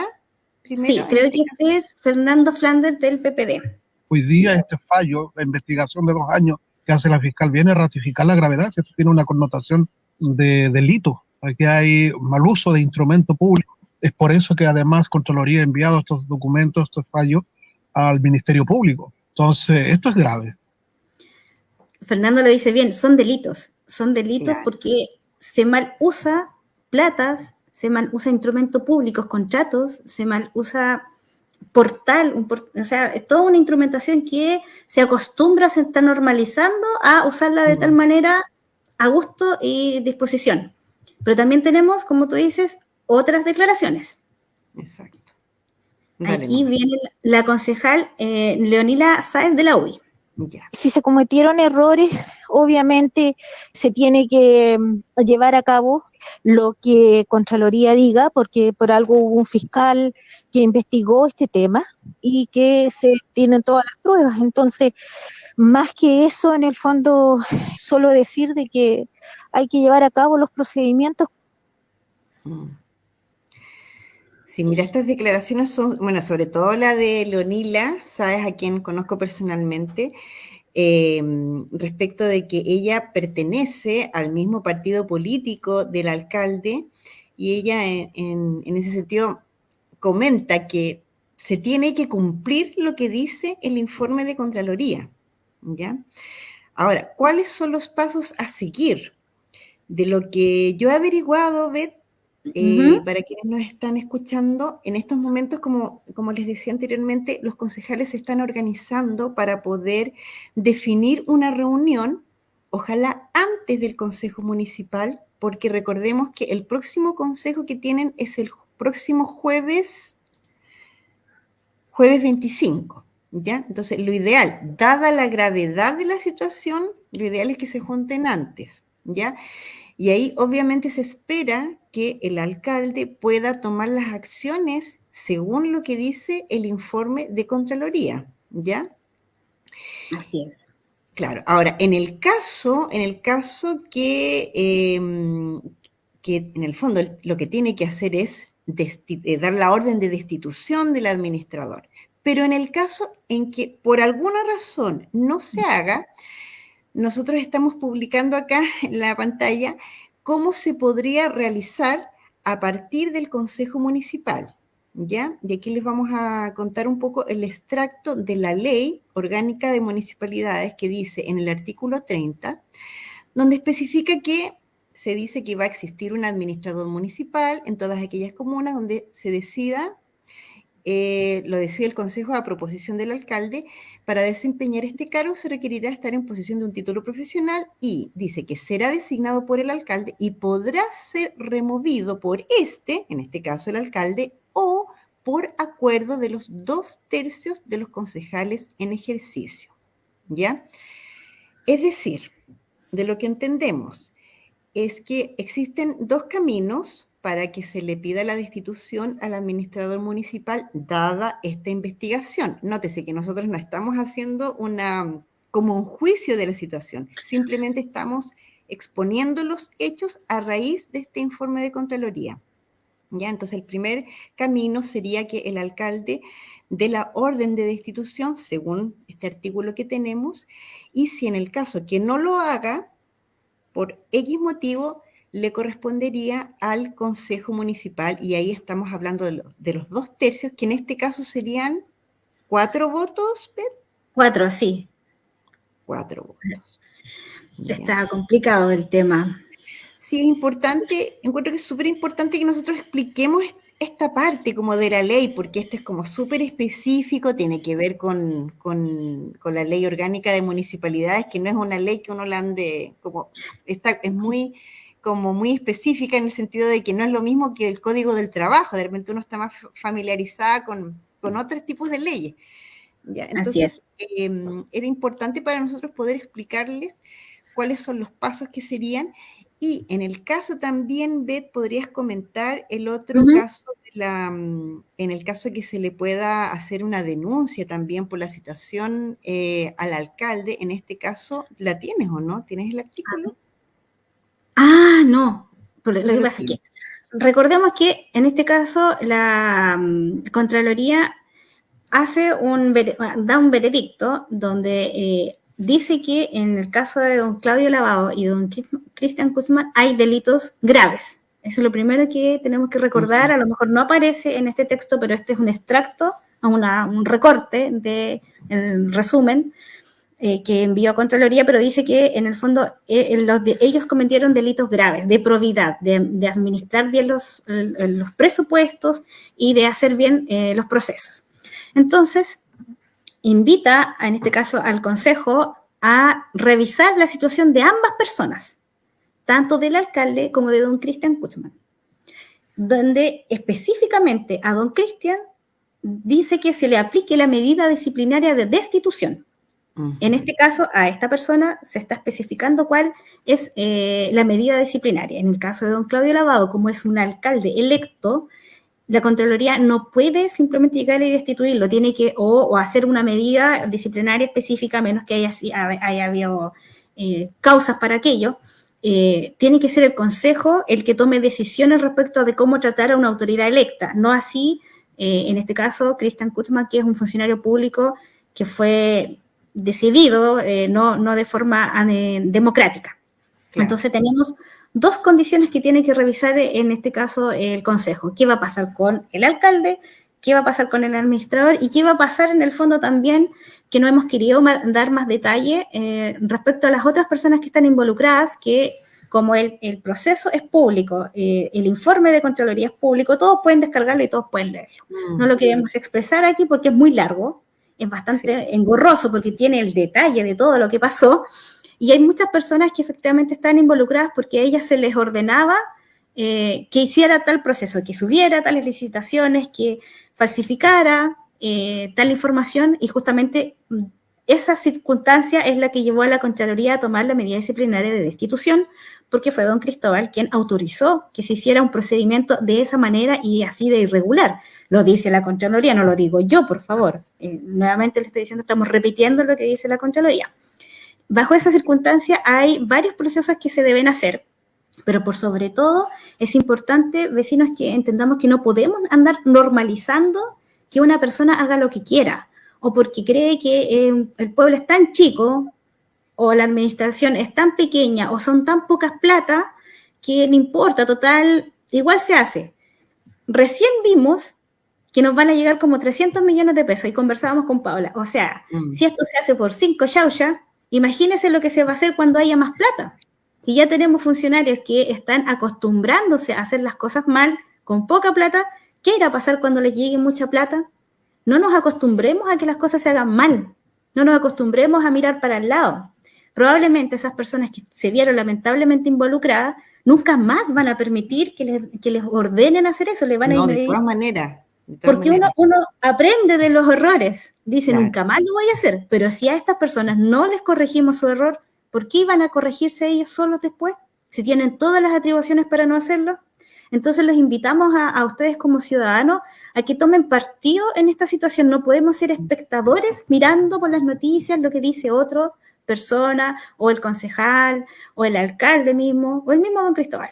primero. Sí, creo que este es Fernando Flanders del PPD. Hoy día este fallo, la investigación de 2 años que hace la fiscal, viene a ratificar la gravedad. Esto tiene una connotación de delito. Aquí hay mal uso de instrumento público. Es por eso que además Contraloría ha enviado estos documentos, estos fallos, al Ministerio Público. Entonces, esto es grave. Fernando lo dice bien, son delitos claro, porque se mal usa platas, se mal usa instrumentos públicos, contratos, se mal usa portal, o sea, es toda una instrumentación que se acostumbra, se está normalizando a usarla de tal manera a gusto y disposición. Pero también tenemos, como tú dices, otras declaraciones. Exacto. Aquí viene la concejal Leonila Sáez de la UDI. Ya. Si se cometieron errores, obviamente se tiene que llevar a cabo lo que Contraloría diga, porque por algo hubo un fiscal que investigó este tema y que se tienen todas las pruebas. Entonces, más que eso, en el fondo, solo decir de que hay que llevar a cabo los procedimientos. Sí, mira, estas declaraciones son, bueno, sobre todo la de Leonila, sabes, a quien conozco personalmente, respecto de que ella pertenece al mismo partido político del alcalde, y ella en ese sentido comenta que se tiene que cumplir lo que dice el informe de Contraloría, ¿ya? Ahora, ¿cuáles son los pasos a seguir? De lo que yo he averiguado, Beth, para quienes nos están escuchando, en estos momentos, como les decía anteriormente, los concejales se están organizando para poder definir una reunión, ojalá antes del Consejo Municipal, porque recordemos que el próximo consejo que tienen es el próximo jueves 25, ¿ya? Entonces, lo ideal, dada la gravedad de la situación, lo ideal es que se junten antes, ¿ya? Y ahí obviamente se espera que el alcalde pueda tomar las acciones según lo que dice el informe de Contraloría, ¿ya? Así es. Claro, ahora, en el caso que en el fondo lo que tiene que hacer es dar la orden de destitución del administrador, pero en el caso en que por alguna razón no se haga, nosotros estamos publicando acá en la pantalla cómo se podría realizar a partir del Consejo Municipal, ¿ya? Y aquí les vamos a contar un poco el extracto de la Ley Orgánica de Municipalidades que dice en el artículo 30, donde especifica que se dice que va a existir un administrador municipal en todas aquellas comunas donde se decida, lo decide el Consejo a proposición del alcalde. Para desempeñar este cargo se requerirá estar en posesión de un título profesional y dice que será designado por el alcalde y podrá ser removido por en este caso el alcalde, o por acuerdo de los 2/3 de los concejales en ejercicio, ¿ya? Es decir, de lo que entendemos es que existen dos caminos para que se le pida la destitución al administrador municipal dada esta investigación. Nótese que nosotros no estamos haciendo como un juicio de la situación, simplemente estamos exponiendo los hechos a raíz de este informe de Contraloría. ¿Ya? Entonces, el primer camino sería que el alcalde dé la orden de destitución según este artículo que tenemos, y si en el caso que no lo haga, por X motivo, le correspondería al Consejo Municipal, y ahí estamos hablando de los 2/3, que en este caso serían 4 votos, ¿Beth? 4, sí. 4 votos. Está complicado el tema. Sí, es importante, encuentro que es súper importante que nosotros expliquemos esta parte como de la ley, porque esto es como súper específico, tiene que ver con la Ley Orgánica de Municipalidades, que no es una ley que uno la ande, es muy específica en el sentido de que no es lo mismo que el Código del Trabajo, de repente uno está más familiarizada con otros tipos de leyes. ¿Ya? Entonces, era importante para nosotros poder explicarles cuáles son los pasos que serían. Y en el caso también, Beth, podrías comentar el otro caso, en el caso que se le pueda hacer una denuncia también por la situación al alcalde. En este caso, ¿la tienes o no? ¿Tienes el artículo? No. Lo que pasa es que recordemos que en este caso la Contraloría da un veredicto donde dice que en el caso de don Claudio Lavado y don Cristian Guzmán hay delitos graves. Eso es lo primero que tenemos que recordar. A lo mejor no aparece en este texto, pero este es un extracto, un recorte del resumen que envió a Contraloría, pero dice que en el fondo ellos cometieron delitos graves de probidad, de administrar bien los presupuestos y de hacer bien los procesos. Entonces, invita, en este caso, al Consejo a revisar la situación de ambas personas, tanto del alcalde como de don Cristian Guzmán, donde específicamente a don Cristian dice que se le aplique la medida disciplinaria de destitución. En este caso, a esta persona se está especificando cuál es la medida disciplinaria. En el caso de don Claudio Lavado, como es un alcalde electo, la Contraloría no puede simplemente llegar y destituirlo, tiene que o hacer una medida disciplinaria específica, a menos que haya habido causas para aquello. Tiene que ser el Consejo el que tome decisiones respecto de cómo tratar a una autoridad electa, no así, en este caso, Cristian Guzmán, que es un funcionario público que fue decidido no de forma democrática. Claro. Entonces tenemos dos condiciones que tiene que revisar en este caso el Consejo. ¿Qué va a pasar con el alcalde? ¿Qué va a pasar con el administrador? ¿Y qué va a pasar en el fondo también, que no hemos querido dar más detalle respecto a las otras personas que están involucradas, que como el proceso es público, el informe de Contraloría es público, todos pueden descargarlo y todos pueden leerlo. No lo queremos expresar aquí porque es muy largo, es bastante engorroso porque tiene el detalle de todo lo que pasó, y hay muchas personas que efectivamente están involucradas porque a ellas se les ordenaba que hiciera tal proceso, que subiera tales licitaciones, que falsificara tal información, y justamente esa circunstancia es la que llevó a la Contraloría a tomar la medida disciplinaria de destitución, porque fue don Cristóbal quien autorizó que se hiciera un procedimiento de esa manera y así de irregular. Lo dice la Contraloría, no lo digo yo, por favor. Nuevamente le estoy diciendo, estamos repitiendo lo que dice la Contraloría. Bajo esa circunstancia hay varios procesos que se deben hacer, pero por sobre todo es importante, vecinos, que entendamos que no podemos andar normalizando que una persona haga lo que quiera, o porque cree que el pueblo es tan chico, o la administración es tan pequeña, o son tan pocas plata, que no importa, total, igual se hace. Recién vimos que nos van a llegar como 300 millones de pesos, y conversábamos con Paula. O sea, si esto se hace por 5 yauyas, imagínense lo que se va a hacer cuando haya más plata. Si ya tenemos funcionarios que están acostumbrándose a hacer las cosas mal, con poca plata, ¿qué irá a pasar cuando les llegue mucha plata? No nos acostumbremos a que las cosas se hagan mal, no nos acostumbremos a mirar para el lado. Probablemente esas personas que se vieron lamentablemente involucradas nunca más van a permitir que les ordenen hacer eso, le van a de todas maneras. Porque uno aprende de los errores, dice, claro, nunca más lo voy a hacer, pero si a estas personas no les corregimos su error, ¿por qué iban a corregirse ellos solos después? Si tienen todas las atribuciones para no hacerlo. Entonces los invitamos a ustedes como ciudadanos a que tomen partido en esta situación. No podemos ser espectadores mirando por las noticias lo que dice otra persona, o el concejal, o el alcalde mismo, o el mismo don Cristóbal.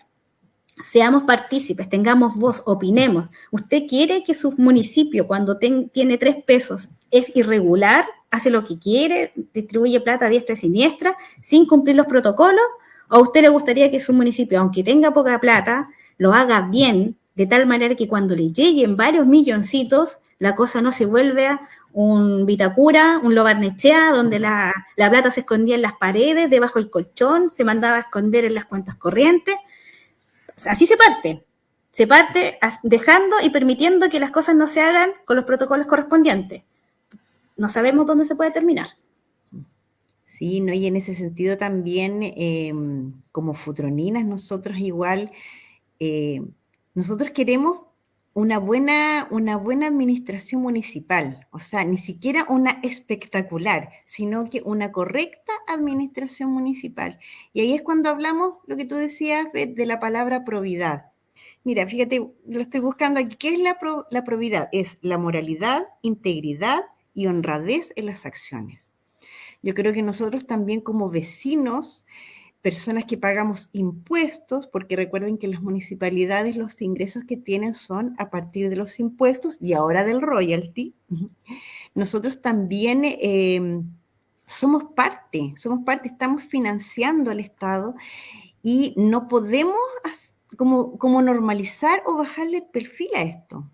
Seamos partícipes, tengamos voz, opinemos. ¿Usted quiere que su municipio, cuando tiene 3 pesos, es irregular, hace lo que quiere, distribuye plata a diestra y siniestra, sin cumplir los protocolos? ¿O a usted le gustaría que su municipio, aunque tenga poca plata, lo haga bien, de tal manera que cuando le lleguen varios milloncitos, la cosa no se vuelve a un Vitacura, un Lo Barnechea, donde la plata se escondía en las paredes, debajo del colchón, se mandaba a esconder en las cuentas corrientes? Así se parte dejando y permitiendo que las cosas no se hagan con los protocolos correspondientes. No sabemos dónde se puede terminar. Sí, ¿no? Y en ese sentido también, como futroninas, nosotros igual, nosotros queremos una buena administración municipal, o sea, ni siquiera una espectacular, sino que una correcta administración municipal. Y ahí es cuando hablamos, lo que tú decías, de la palabra probidad. Mira, fíjate, lo estoy buscando aquí. ¿Qué es la probidad? Es la moralidad, integridad y honradez en las acciones. Yo creo que nosotros también como vecinos, personas que pagamos impuestos, porque recuerden que las municipalidades los ingresos que tienen son a partir de los impuestos y ahora del royalty. Nosotros también somos parte, estamos financiando al Estado y no podemos como normalizar o bajarle el perfil a esto.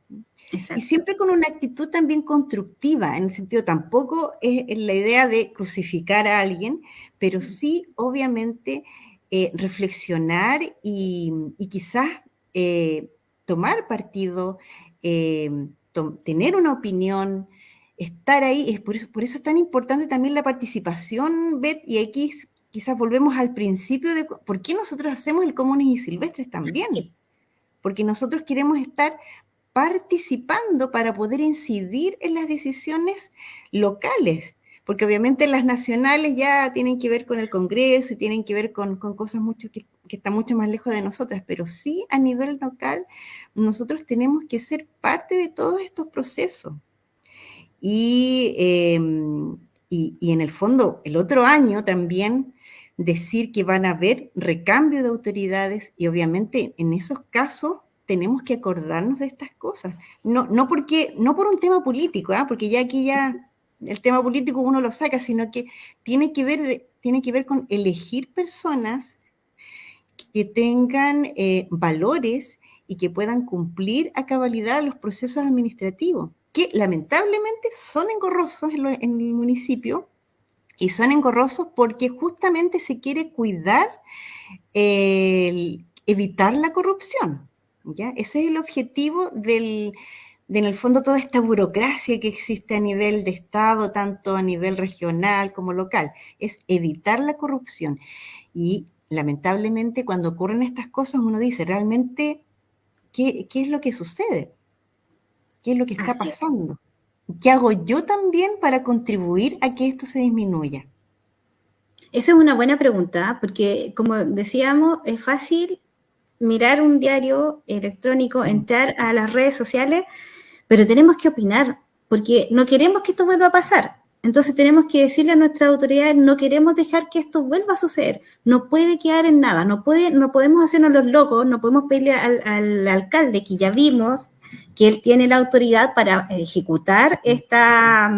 Exacto. Y siempre con una actitud también constructiva, en el sentido, tampoco es la idea de crucificar a alguien, pero sí, obviamente, reflexionar y quizás tomar partido, tener una opinión, estar ahí. Por eso es tan importante también la participación, Beth, y aquí quizás volvemos al principio de por qué nosotros hacemos el Comunes y Silvestres también. Sí. Porque nosotros queremos estar participando para poder incidir en las decisiones locales, porque obviamente las nacionales ya tienen que ver con el Congreso y tienen que ver con cosas que están mucho más lejos de nosotras, pero sí a nivel local nosotros tenemos que ser parte de todos estos procesos. Y en el fondo, el otro año también decir que van a haber recambio de autoridades y obviamente en esos casos tenemos que acordarnos de estas cosas. No por un tema político, porque ya aquí el tema político uno lo saca, sino que tiene que ver con elegir personas que tengan valores y que puedan cumplir a cabalidad los procesos administrativos, que lamentablemente son engorrosos en el municipio, y son engorrosos porque justamente se quiere cuidar, evitar la corrupción. ¿Ya? Ese es el objetivo de, en el fondo, toda esta burocracia que existe a nivel de Estado, tanto a nivel regional como local, es evitar la corrupción. Y lamentablemente cuando ocurren estas cosas uno dice, realmente, ¿qué es lo que sucede? ¿Qué es lo que está pasando? ¿Qué hago yo también para contribuir a que esto se disminuya? Esa es una buena pregunta, porque como decíamos, es fácil mirar un diario electrónico, entrar a las redes sociales, pero tenemos que opinar, porque no queremos que esto vuelva a pasar. Entonces tenemos que decirle a nuestras autoridades, no queremos dejar que esto vuelva a suceder, no puede quedar en nada, no podemos hacernos los locos, no podemos pedirle al alcalde, que ya vimos que él tiene la autoridad para ejecutar esta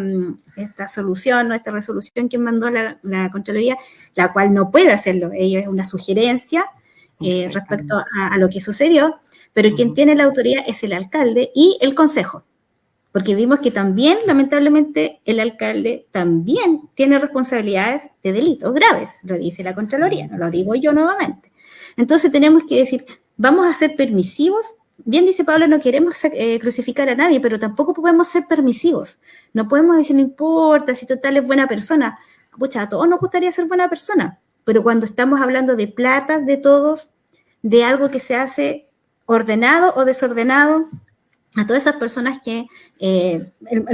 solución o esta resolución que mandó la Contraloría, la cual no puede hacerlo. Ello es una sugerencia respecto a lo que sucedió, pero quien tiene la autoridad es el alcalde y el consejo. Porque vimos que también, lamentablemente, el alcalde también tiene responsabilidades de delitos graves, lo dice la Contraloría, no lo digo yo nuevamente. Entonces tenemos que decir, vamos a ser permisivos. Bien dice Pablo, no queremos crucificar a nadie, pero tampoco podemos ser permisivos. No podemos decir, no importa, si total es buena persona. Pucha, a todos nos gustaría ser buena persona, pero cuando estamos hablando de platas de todos, de algo que se hace ordenado o desordenado, a todas esas personas que,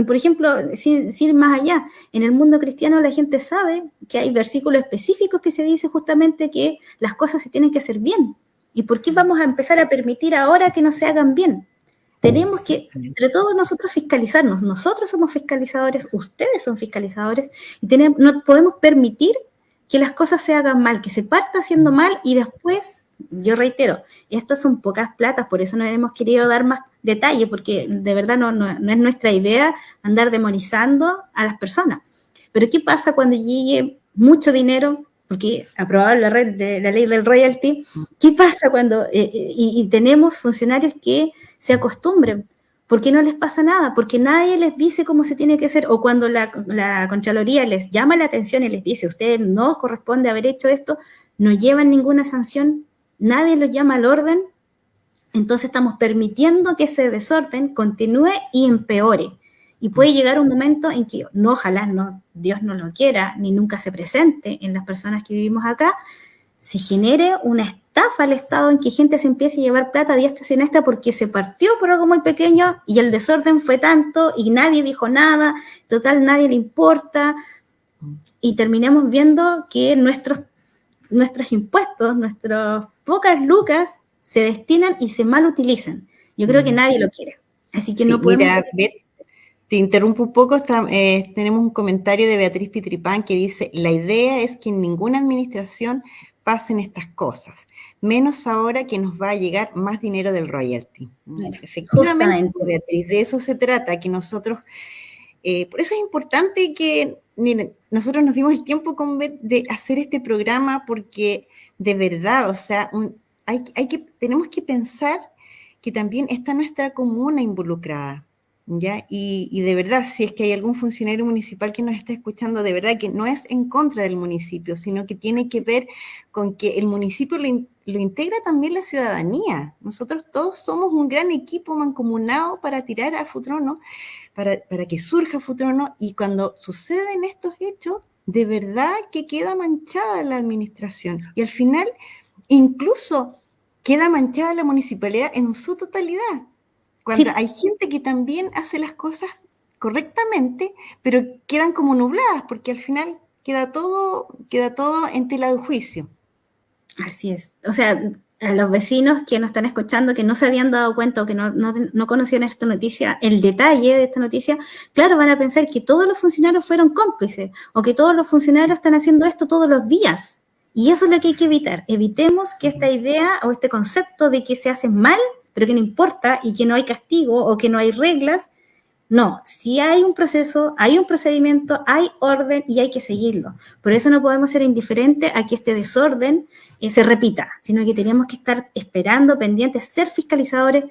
por ejemplo, sin ir más allá, en el mundo cristiano la gente sabe que hay versículos específicos que se dice justamente que las cosas se tienen que hacer bien. ¿Y por qué vamos a empezar a permitir ahora que no se hagan bien? Tenemos que, entre todos nosotros, fiscalizarnos. Nosotros somos fiscalizadores, ustedes son fiscalizadores, y no podemos permitir que las cosas se hagan mal, que se parta haciendo mal y después, yo reitero, estas son pocas platas, por eso no hemos querido dar más detalle, porque de verdad no es nuestra idea andar demonizando a las personas. Pero ¿qué pasa cuando llegue mucho dinero? Porque aprobaron la ley del royalty. ¿Qué pasa cuando y tenemos funcionarios que se acostumbren? ¿Por qué no les pasa nada? Porque nadie les dice cómo se tiene que hacer, o cuando la Contraloría les llama la atención y les dice, usted no corresponde haber hecho esto, no llevan ninguna sanción, nadie los llama al orden. Entonces estamos permitiendo que ese desorden continúe y empeore. Y puede llegar un momento en que, ojalá Dios no lo quiera, ni nunca se presente en las personas que vivimos acá, se genere una estafa al Estado en que gente se empiece a llevar plata diestra y siniestra porque se partió por algo muy pequeño y el desorden fue tanto y nadie dijo nada, total nadie le importa, y terminamos viendo que nuestros impuestos, nuestras pocas lucas, se destinan y se mal utilizan. Yo creo que nadie lo quiere. Así que no podemos... Mira, Beth, te interrumpo un poco, tenemos un comentario de Beatriz Pitripán que dice, la idea es que en ninguna administración pasen estas cosas, menos ahora que nos va a llegar más dinero del royalty. Bueno, efectivamente, justamente. Beatriz, de eso se trata, que nosotros, por eso es importante que, miren, nosotros nos dimos el tiempo de hacer este programa porque de verdad, o sea, tenemos que pensar que también está nuestra comuna involucrada, ¿ya? Y de verdad, si es que hay algún funcionario municipal que nos está escuchando, de verdad que no es en contra del municipio, sino que tiene que ver con que el municipio lo integra también la ciudadanía. Nosotros todos somos un gran equipo mancomunado para tirar a Futrono, para que surja Futrono, y cuando suceden estos hechos, de verdad que queda manchada la administración. Y al final, incluso queda manchada la municipalidad en su totalidad. Cuando hay gente que también hace las cosas correctamente, pero quedan como nubladas, porque al final queda todo en tela de juicio. Así es. O sea, a los vecinos que nos están escuchando, que no se habían dado cuenta o que no conocían esta noticia, el detalle de esta noticia, claro, van a pensar que todos los funcionarios fueron cómplices o que todos los funcionarios están haciendo esto todos los días. Y eso es lo que hay que evitar. Evitemos que esta idea o este concepto de que se hace mal, pero que no importa y que no hay castigo o que no hay reglas. No, si hay un proceso, hay un procedimiento, hay orden y hay que seguirlo. Por eso no podemos ser indiferentes a que este desorden se repita, sino que tenemos que estar esperando, pendientes, ser fiscalizadores,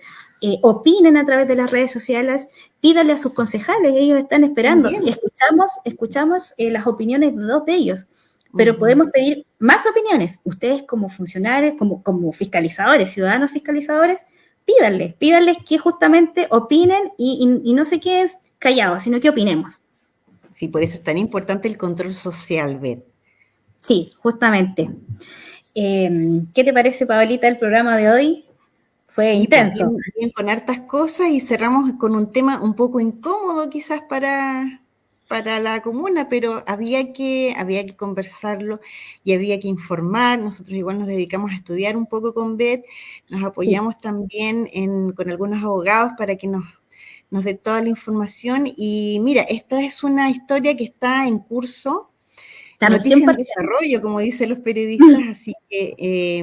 opinen a través de las redes sociales, pídanle a sus concejales, ellos están esperando. Y escuchamos las opiniones de dos de ellos, pero podemos pedir más opiniones. Ustedes como funcionarios, como fiscalizadores, ciudadanos fiscalizadores, pídanles que justamente opinen y no se queden callados, sino que opinemos. Sí, por eso es tan importante el control social, Beth. Sí, justamente. ¿Qué te parece, Pablita, el programa de hoy? Fue intenso. Bien, con hartas cosas, y cerramos con un tema un poco incómodo quizás para la comuna, pero había que conversarlo y había que informar. Nosotros igual nos dedicamos a estudiar un poco con Beth, nos apoyamos también con algunos abogados para que nos dé toda la información. Y mira, esta es una historia que está en curso. noticia en desarrollo, como dicen los periodistas, así que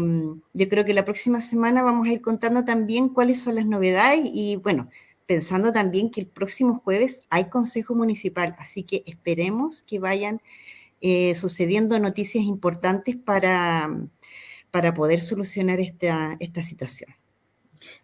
yo creo que la próxima semana vamos a ir contando también cuáles son las novedades y bueno, pensando también que el próximo jueves hay Consejo Municipal, así que esperemos que vayan sucediendo noticias importantes para poder solucionar esta situación.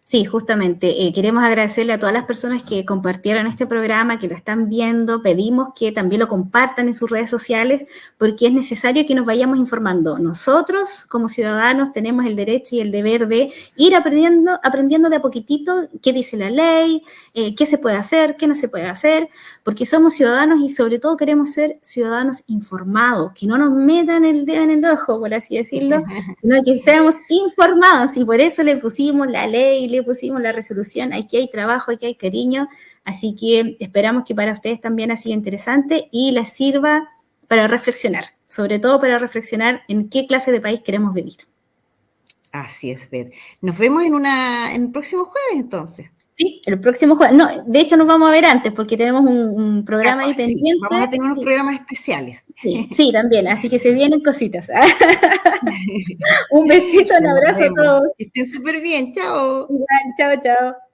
Sí, justamente. Queremos agradecerle a todas las personas que compartieron este programa, que lo están viendo. Pedimos que también lo compartan en sus redes sociales porque es necesario que nos vayamos informando. Nosotros, como ciudadanos, tenemos el derecho y el deber de ir aprendiendo de a poquitito qué dice la ley, qué se puede hacer, qué no se puede hacer, porque somos ciudadanos y sobre todo queremos ser ciudadanos informados, que no nos metan el dedo en el ojo, por así decirlo, sino que seamos informados y por eso le pusimos la ley, le pusimos la resolución, aquí hay trabajo, aquí hay cariño, así que esperamos que para ustedes también ha sido interesante y les sirva para reflexionar, sobre todo para reflexionar en qué clase de país queremos vivir. Así es, Beth. Nos vemos en el próximo jueves, entonces. Sí, el próximo jueves. No, de hecho nos vamos a ver antes porque tenemos un programa ahí pendiente. Sí, vamos a tener unos programas especiales. Sí, también, así que se vienen cositas. Un besito, un abrazo a todos. Que estén súper bien, chao. Igual, chao, chao.